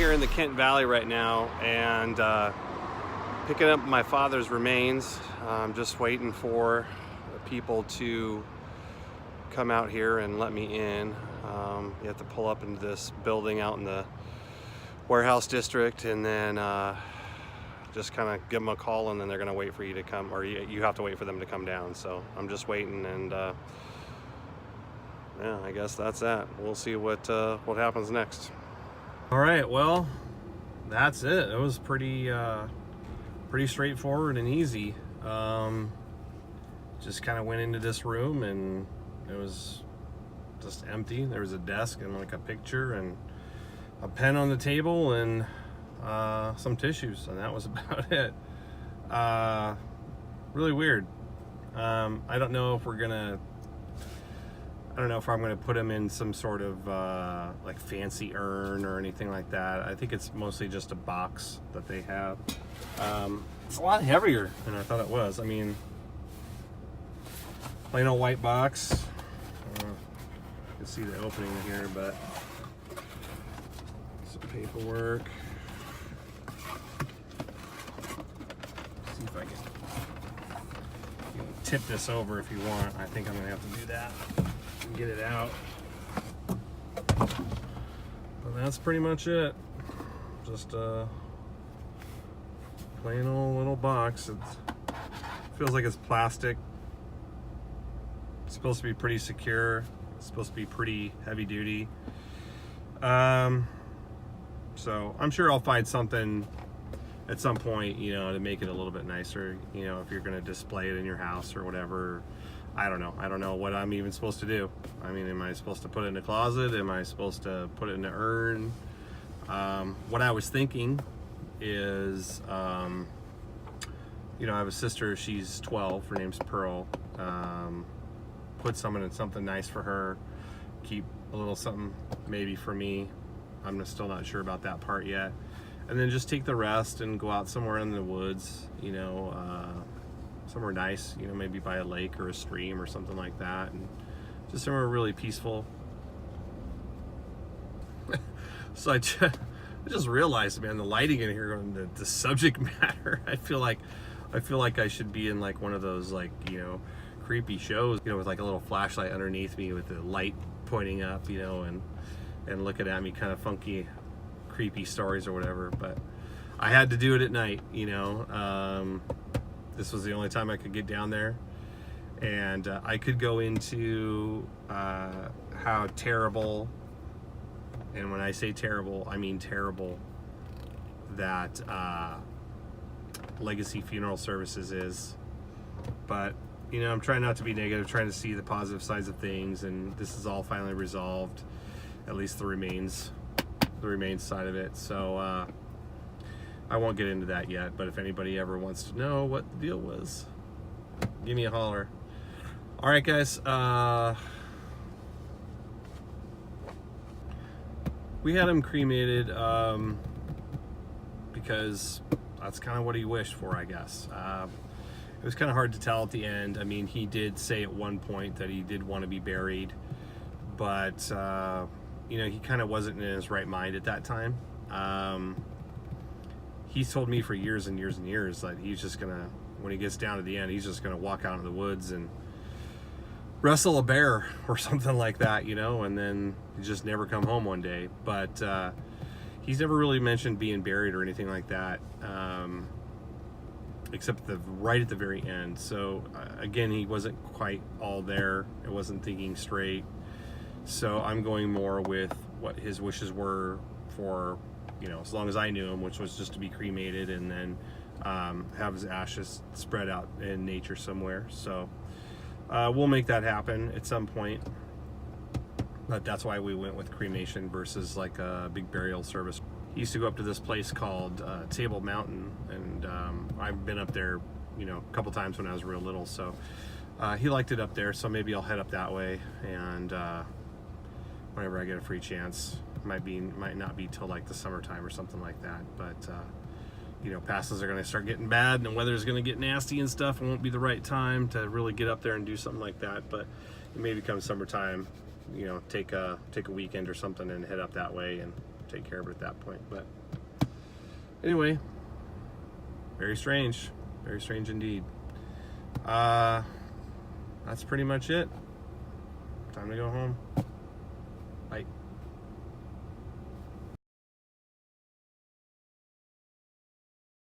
here in the Kent Valley right now and picking up my father's remains. I'm just waiting for people to come out here and let me in. You have to pull up into this building out in the warehouse district, and then just kind of give them a call, and then they're going to wait for you to come, or you have to wait for them to come down. So I'm just waiting, and yeah, I guess that's that. We'll see what happens next. All right, well, that's it. It was pretty straightforward and easy. Just kind of went into this room and it was just empty. There was a desk and like a picture and a pen on the table and some tissues, and that was about it. Really weird. I don't know if I'm gonna put them in some sort of like fancy urn or anything like that. I think it's mostly just a box that they have. It's a lot heavier than I thought it was. I mean, plain old white box. You can see the opening here, but some paperwork. See if I can, you can tip this over if you want. I think I'm gonna have to do that. Get it out. But that's pretty much it. Just a plain old little box. It feels like it's plastic. It's supposed to be pretty secure. It's supposed to be pretty heavy duty. So I'm sure I'll find something at some point, you know, to make it a little bit nicer, you know, if you're going to display it in your house or whatever. I don't know what I'm even supposed to do. I mean, am I supposed to put it in a closet? Am I supposed to put it in an urn? What I was thinking is, you know, I have a sister, she's 12, her name's Pearl. Put someone in something nice for her, keep a little something maybe for me. I'm still not sure about that part yet. And then just take the rest and go out somewhere in the woods, you know, somewhere nice, you know, maybe by a lake or a stream or something like that, and just somewhere really peaceful. So I just realized, man, the lighting in here on the subject matter, I feel like I should be in like one of those, like, you know, creepy shows, you know, with like a little flashlight underneath me with the light pointing up, you know, and looking at me, kind of funky, creepy stories or whatever. But I had to do it at night, you know. This was the only time I could get down there, and I could go into how terrible, and when I say terrible, I mean terrible, that Legacy Funeral Services is. But, you know, I'm trying not to be negative, trying to see the positive sides of things, and this is all finally resolved, at least the remains side of it. So I won't get into that yet, but if anybody ever wants to know what the deal was, give me a holler. All right, guys. We had him cremated because that's kind of what he wished for, I guess. It was kind of hard to tell at the end. I mean, he did say at one point that he did want to be buried, but you know, he kind of wasn't in his right mind at that time. He's told me for years and years and years that he's just gonna, when he gets down to the end, he's just gonna walk out in the woods and wrestle a bear or something like that, you know, and then just never come home one day. But he's never really mentioned being buried or anything like that, except right at the very end. So again, he wasn't quite all there. It wasn't thinking straight. So I'm going more with what his wishes were for, you know, as long as I knew him, which was just to be cremated and then have his ashes spread out in nature somewhere. So we'll make that happen at some point. But that's why we went with cremation versus like a big burial service. He used to go up to this place called Table Mountain, and I've been up there, you know, a couple times when I was real little. So he liked it up there, so maybe I'll head up that way, and whenever I get a free chance. Might not be till like the summertime or something like that, but you know, passes are going to start getting bad and the weather's going to get nasty and stuff. It won't be the right time to really get up there and do something like that, but it may become summertime, you know, take a weekend or something and head up that way and take care of it at that point. But anyway, very strange indeed. That's pretty much it. Time to go home. Bye.